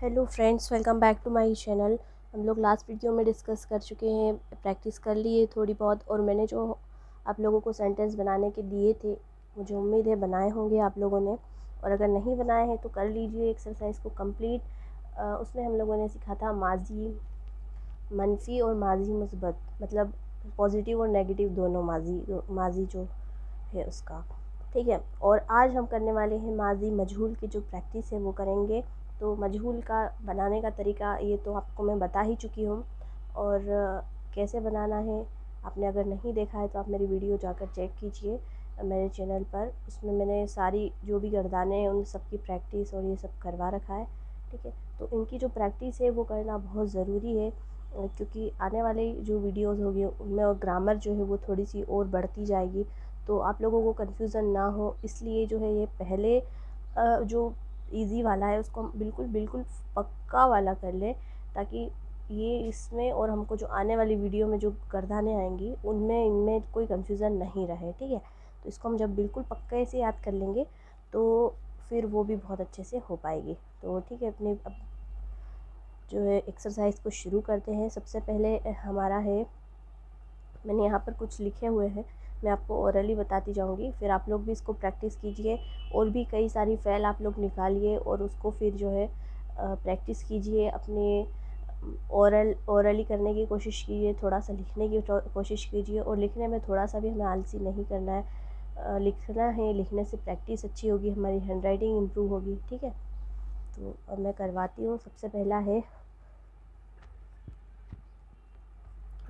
Hello friends, welcome back to my channel. हम लोग last video में डिस्कस कर चुके हैं, प्रैक्टिस कर ली है थोड़ी बहुत, और मैंने जो आप लोगों को सेंटेंस बनाने के दिए थे, मुझे उम्मीद है बनाए होंगे आप लोगों ने। और अगर नहीं बनाए हैं तो कर लीजिए एक्सरसाइज को कंप्लीट। उसमें हम लोगों ने सीखा था माजी मनफी और माजी मुस्बत, मतलब पॉजिटिव और नेगेटिव दोनों माजी जो है उसका। ठीक है, और आज हम करने वाले हैं माजी मजहूल की जो प्रैक्टिस है वो करेंगे। तो मजहूल का बनाने का तरीका ये तो आपको मैं बता ही चुकी हूँ, और कैसे बनाना है आपने अगर नहीं देखा है तो आप मेरी वीडियो जाकर चेक कीजिए मेरे चैनल पर। उसमें मैंने सारी जो भी गर्दानें हैं उन सब की प्रैक्टिस और ये सब करवा रखा है। ठीक है, तो इनकी जो प्रैक्टिस है वो करना बहुत ज़रूरी है, क्योंकि आने वाली जो वीडियोस होगी उनमें और ग्रामर जो है वो थोड़ी सी और बढ़ती जाएगी, तो आप लोगों को कन्फ्यूज़न ना हो, इसलिए जो है ये पहले जो इजी वाला है उसको हम बिल्कुल बिल्कुल पक्का वाला कर लें, ताकि ये इसमें और हमको जो आने वाली वीडियो में जो गर्दानें आएंगी उनमें इनमें कोई कन्फ्यूज़न नहीं रहे। ठीक है, तो इसको हम जब बिल्कुल पक्के से याद कर लेंगे तो फिर वो भी बहुत अच्छे से हो पाएगी। तो ठीक है, अपने अब जो है एक्सरसाइज को शुरू करते हैं। सबसे पहले हमारा है, मैंने यहाँ पर कुछ लिखे हुए हैं, मैं आपको ओरली बताती जाऊँगी, फिर आप लोग भी इसको प्रैक्टिस कीजिए। और भी कई सारी फ़ैल आप लोग निकालिए और उसको फिर जो है प्रैक्टिस कीजिए, अपने ओरली करने की कोशिश कीजिए, थोड़ा सा लिखने की कोशिश कीजिए। और लिखने में थोड़ा सा भी हमें आलसी नहीं करना है, लिखना है, लिखने से प्रैक्टिस अच्छी होगी, हमारी हैंड राइटिंग इम्प्रूव होगी। ठीक है, तो अब मैं करवाती हूँ। सबसे पहला है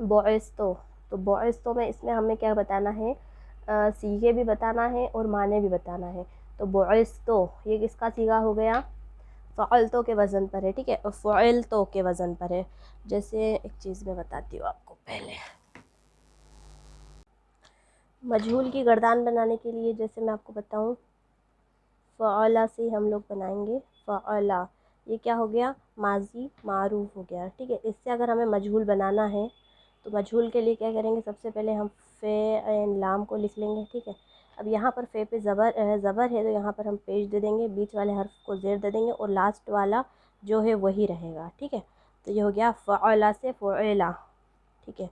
बॉयज़ तो बॉयज़ तो में इसमें हमें क्या बताना है, सीगे भी बताना है और माने भी बताना है। तो बॉयज़ तो ये किसका सीगा हो गया, फ़अलतो के वज़न पर है। ठीक है, और फ़अलतो के वज़न पर है। जैसे एक चीज़ मैं बताती हूँ आपको, पहले मजहूल की गर्दान बनाने के लिए जैसे मैं आपको बताऊँ, फ़अला से हम लोग बनाएंगे। फ़अला ये क्या हो गया, माजी मारूफ हो गया। ठीक है, इससे अगर हमें मजहूल बनाना है तो मजहूल के लिए क्या करेंगे, सबसे पहले हम फ़े एन लाम को लिख लेंगे। ठीक है, अब यहाँ पर फ़े पे ज़बर है तो यहाँ पर हम पेश दे देंगे, बीच वाले हर्फ को ज़ेर दे देंगे और लास्ट वाला जो है वही रहेगा। ठीक है, तो ये हो गया फ़अला से फ़अला। ठीक है,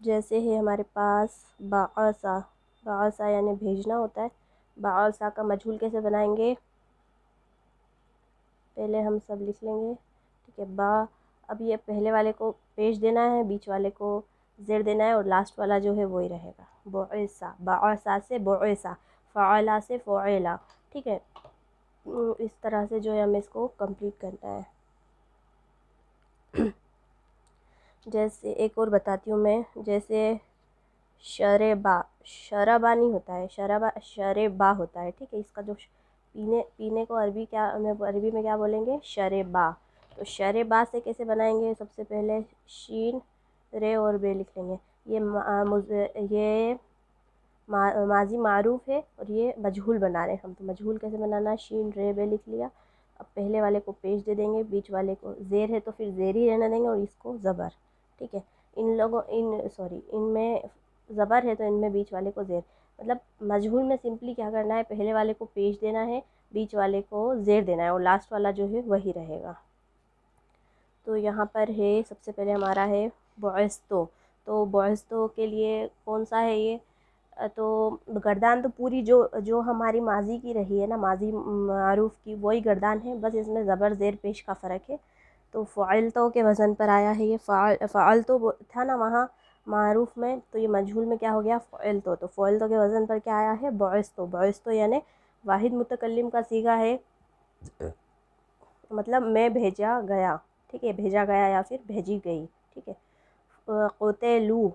जैसे है हमारे पास बाअसा, बाअसा यानी भेजना होता है। बाअसा का मजहूल कैसे बनाएंगे, पहले हम सब लिख लेंगे। ठीक है, बा, अब ये पहले वाले को पेश देना है, बीच वाले को ज़ेर देना है और लास्ट वाला जो है वही रहेगा। बोएसा, बाअसा से बोएसा, फ़अला से फ़अला। ठीक है, इस तरह से जो है हमें इसको कंप्लीट करना है। जैसे एक और बताती हूँ मैं, जैसे शरेबा, शराबा नहीं होता है, शराबा शरेबा होता है। ठीक है, इसका जो पीने पीने को अरबी क्या, हमें अरबी में क्या बोलेंगे, शरेबा। तो शरेबा से कैसे बनाएंगे, सबसे पहले शीन रे और बे लिख लेंगे। ये माजी मारूफ है और ये मजहूल बना रहे हैं हम, तो मजहूल कैसे बनाना, शीन रे बे लिख लिया। अब पहले वाले को पेश दे देंगे, बीच वाले को ज़ेर है तो फिर ज़ेर ही रहने देंगे और इसको ज़बर। ठीक है, इनमें ज़बर है तो इनमें बीच वाले को ज़ेर, मतलब मजहूल में सिंपली क्या करना है, पहले वाले को पेश देना है, बीच वाले को ज़ेर देना है और लास्ट वाला जो है वही रहेगा। तो यहाँ पर है, सबसे पहले हमारा है बॉयस्तो। तो बॉयस्तो के लिए कौन सा है ये, तो गर्दान तो पूरी जो जो हमारी माजी की रही है ना, माजी मारूफ की, वही गर्दान है, बस इसमें ज़बर ज़ेर पेश का फ़र्क है। तो फ़अलतो के वज़न पर आया है ये, फ़अलतो था ना वहाँ मारूफ में, तो ये मजहूल में क्या हो गया, फ़अलतो। तो फ़अलतो के वज़न पर क्या आया है, बॉयस्तो। बॉयस्तो यानी वाहिद मुतकल्लिम का सीगा है, मतलब मैं भेजा गया। ठीक है, भेजा गया या फिर भेजी गई। ठीक है, क़ुतिलू,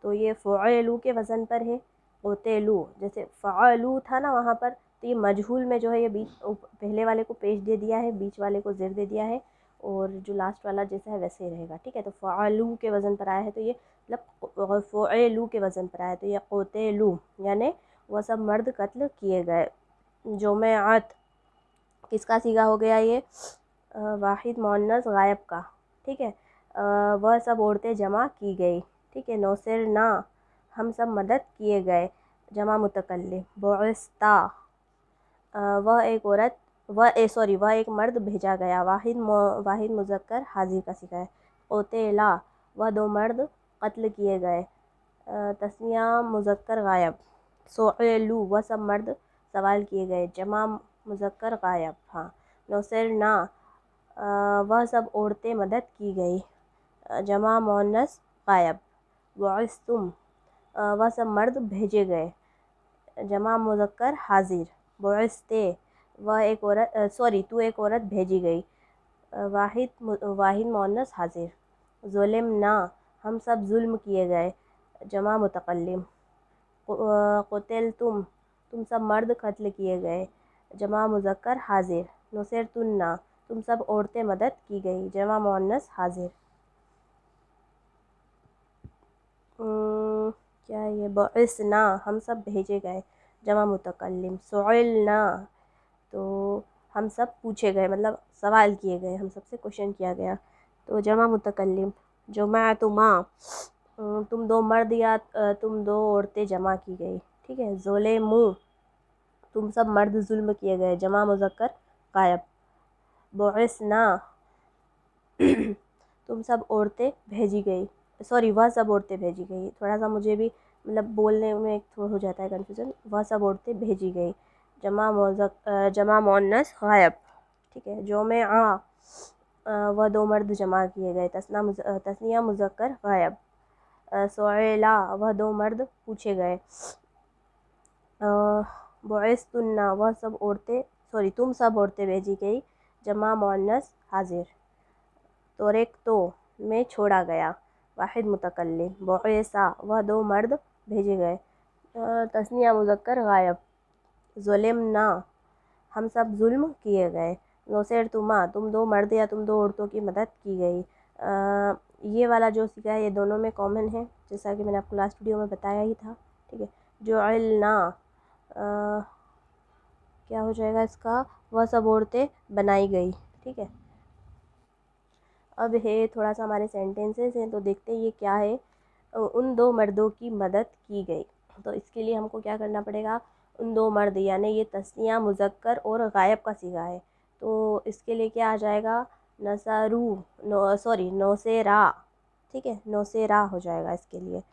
तो ये फ़ुअलू के वज़न पर है, क़ुतिलू। जैसे फ़अलू था ना वहाँ पर, तो ये मजहूल में जो है ये बीच पहले वाले को पेश दे दिया है, बीच वाले को ज़ेर दे दिया है और जो लास्ट वाला जैसा है वैसे ही रहेगा। ठीक है, तो फ़अलू के वज़न पर आया है, तो ये मतलब फ़ुअलू के वज़न पर आया है, तो ये क़ुतिलू यानी वह सब मर्द कत्ल किए गए। जुमेअत किसका सीगा हो गया ये, वाहिद मुअन्नस गायब का। ठीक है, वह सब औरतें जमा की गई। ठीक है, नौसिर ना, हम सब मदद किए गए, जमा मुतकल्लिम। बुइस्ता, वह एक औरत वह एक मर्द भेजा गया। वाहिद मुज़क्कर हाजिर का सिगा है। क़ुतिला वह दो मर्द कत्ल किए गए। तस्निया मुज़क्कर गायब। सुइलू वह सब मर्द सवाल किए गए। जमा मुज़क्कर गायब। हाँ। नुसिरना वह सब औरतें मदद की गई। जमा मुअन्नस गायब। बुइस्तुम वह सब मर्द भेजे गए। जमा मुज़क्कर हाजिर। बुइस्ते वह एक औरत तू एक औरत भेजी गई। वाहिद मुअन्नस हाजिर। ज़ुलिमना हम सब जुल्म किए गए। जमा मुतकल्लिम। क़ुतिलतुम तुम सब मर्द कत्ल किए गए। जमा मुज़क्कर हाजिर। नुसिरतुन्ना तुम सब औरतें मदद की गई। जमा मुअन्नस हाजिर। क्या ये बुइसना हम सब भेजे गए। जमा मुतकल्लिम। सुइलना तो हम सब पूछे गए, मतलब सवाल किए गए, हम सबसे क्वेश्चन किया गया। तो जमा मुतकल्लिम। जुमाअतुमा तुम दो मर्द या तुम दो औरतें जमा की गई। ठीक है। ज़ुलिमू तुम सब मर्द जुल्म किए गए। जमा मुज़क्कर गायब। बुइसना तुम सब औरतें भेजी गई। वह सब औरतें भेजी गई। थोड़ा सा मुझे भी मतलब बोलने में थोड़ा हो जाता है कन्फ्यूज़न। वह सब औरतें भेजी गई। जमा मुअन्नस गायब। ठीक है। जुमिआ वह दो मर्द जमा किए गए। तस्निया मुज़क्कर गायब। सुइला वह दो मर्द पूछे गए। बुइस्तुन्ना वह सब औरतें तुम सब औरतें भेजी गई। जमा मुअन्नस हाजिर। तोरेक्तो में छोड़ा गया। वाहिद मुतकल्लिम। बुइसा वह दो मर्द भेजे गए। तस्निया मुज़क्कर गायब। ज़ुलिमना हम सब जुल्म किए गए। नुसिरतुमा तुम दो मर्द या तुम दो औरतों की मदद की गई। ये वाला जो सीखा है ये दोनों में कॉमन है, जैसा कि मैंने आपको लास्ट वीडियो में बताया ही था। ठीक है। जुइलना क्या हो जाएगा इसका, वह सब औरतें बनाई गई। ठीक है। अब है थोड़ा सा हमारे सेंटेंसेस हैं, तो देखते हैं ये क्या है। उन दो मर्दों की मदद की गई। तो इसके लिए हमको क्या करना पड़ेगा, उन दो मर्द यानी ये तस्निया मुज़क्कर और गायब का सीगा है, तो इसके लिए क्या आ जाएगा, नौसेरा। ठीक है। नौसेरा हो जाएगा इसके लिए।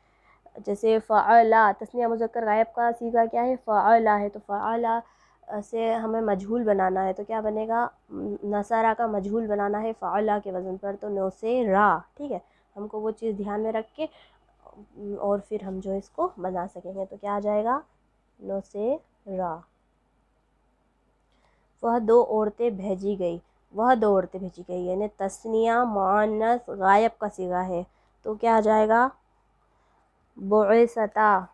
जैसे फ़अला तस्निया मुज़क्कर गायब का सीगा क्या है, फ़अला है, तो फ़अला से हमें मजहूल बनाना है, तो क्या बनेगा, नसरा का मजहूल बनाना है फ़अला के वज़न पर, तो नौसेरा। ठीक है। हमको वो चीज़ ध्यान में रख के और फिर हम जो इसको बना सकेंगे, तो क्या आ जाएगा, नौसेरा। वह दो औरतें भेजी गई। वह दो औरतें भेजी गई यानी तस्निया मुअन्नस गायब का सीगा है, तो क्या आ जाएगा, बुइसता।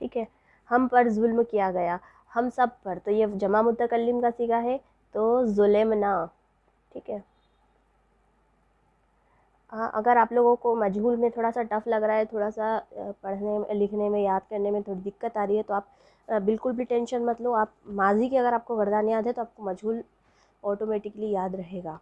ठीक है। हम पर जुल्म किया गया, हम सब पर, तो ये जमा मुतकल्लिम का सीगा है, तो जुलेमना। ठीक है। हाँ, अगर आप लोगों को मजहूल में थोड़ा सा टफ़ लग रहा है, थोड़ा सा पढ़ने में, लिखने में, याद करने में थोड़ी दिक्कत आ रही है, तो आप बिल्कुल भी टेंशन मत लो। आप माजी की अगर आपको गर्दान याद है तो आपको मजहूल ऑटोमेटिकली याद रहेगा।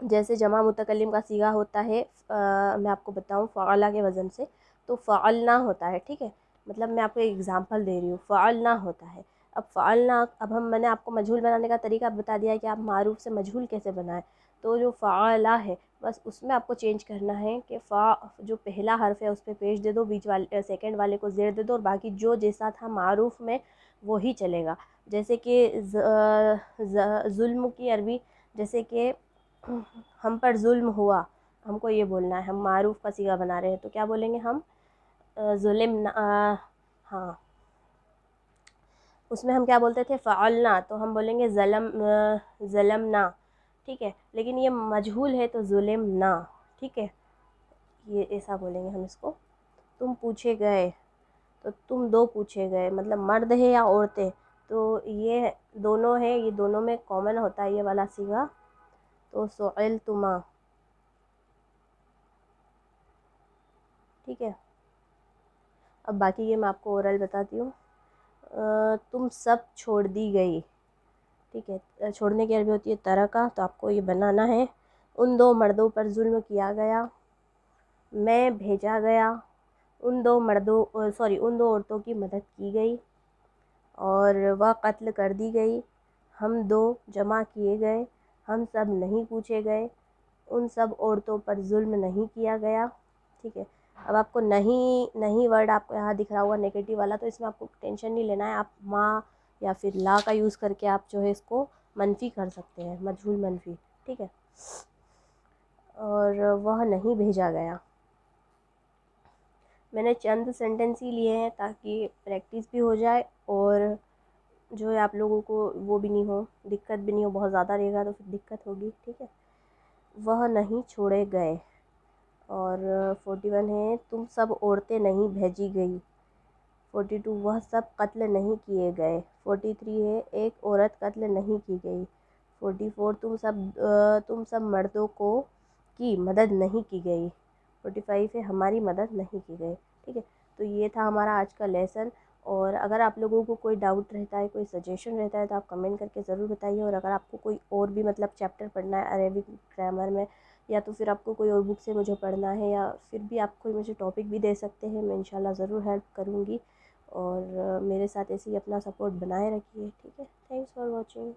जैसे जमा मुतकल्लिम का सीगा होता है, मैं आपको बताऊं फ़अला के वज़न से, तो फ़अलना होता है। ठीक है। मतलब मैं आपको एक एग्ज़ाम्पल दे रही हूँ, फ़अलना होता है। अब फ़अलना, अब मैंने आपको मजहूल बनाने का तरीका बता दिया है कि आप मारूफ से मजहूल कैसे बनाएं। तो जो फ़अला है, बस उसमें आपको चेंज करना है कि जो पहला हर्फ है उस पर पेश दे दो, बीच वाले सेकंड वाले को ज़ेर दे दो, और बाकी जो जैसा था मारूफ में वो ही चलेगा। जैसे कि जुल्म की अरबी, जैसे कि हम पर जुल्म हुआ, हमको ये बोलना है, हम मारूफ का सीगा बना रहे हैं, तो क्या बोलेंगे हम, जुलिम। हाँ, उसमें हम क्या बोलते थे, फ़अलना, तो हम बोलेंगे ज़लमना। ठीक है। लेकिन ये मजहूल है तो जुलिमना। ठीक है। ये ऐसा बोलेंगे हम इसको। तुम पूछे गए, तो तुम दो पूछे गए, मतलब मर्द है या औरतें, तो ये दोनों है, ये दोनों में कॉमन होता है ये वाला सीगा, तो सुइलतुमा। ठीक है। अब बाकी ये मैं आपको ओरल बताती हूँ। तुम सब छोड़ दी गई। ठीक है। छोड़ने की अरबी होती है तरका, तो आपको ये बनाना है, उन दो मर्दों पर जुल्म किया गया, मैं भेजा गया, उन दो औरतों की मदद की गई और वह कत्ल कर दी गई। हम दो जमा किए गए, हम सब नहीं पूछे गए, उन सब औरतों पर जुल्म नहीं किया गया। ठीक है, अब आपको नहीं नहीं वर्ड आपको यहाँ दिख रहा हुआ नेगेटिव वाला, तो इसमें आपको टेंशन नहीं लेना है। आप माँ या फिर ला का यूज़ करके आप जो है इसको मनफी कर सकते हैं, मजहूल मनफी। ठीक है, और वह नहीं भेजा गया। मैंने चंद सेंटेंस ही लिए हैं ताकि प्रैक्टिस भी हो जाए और जो है आप लोगों को वो भी नहीं हो, दिक्कत भी नहीं हो। बहुत ज़्यादा रहेगा तो फिर दिक्कत होगी। ठीक है, वह नहीं छोड़े गए। और 41 है, तुम सब औरतें नहीं भेजी गई। 42, वह सब कत्ल नहीं किए गए। 43 है, एक औरत कत्ल नहीं की गई। 44, तुम सब मर्दों को की मदद नहीं की गई। 45 है, हमारी मदद नहीं की गई। ठीक है, तो ये था हमारा आज का लेसन। और अगर आप लोगों को कोई डाउट रहता है, कोई सजेशन रहता है, तो आप कमेंट करके ज़रूर बताइए। और अगर आपको कोई और भी मतलब चैप्टर पढ़ना है अरेबिक ग्रामर में, या तो फिर आपको कोई और बुक से मुझे पढ़ना है, या फिर भी आप कोई मुझे टॉपिक भी दे सकते हैं, मैं इंशाल्लाह ज़रूर हेल्प करूँगी। और मेरे साथ ऐसे ही अपना सपोर्ट बनाए रखिए। ठीक है, थैंक्स फॉर वॉचिंग।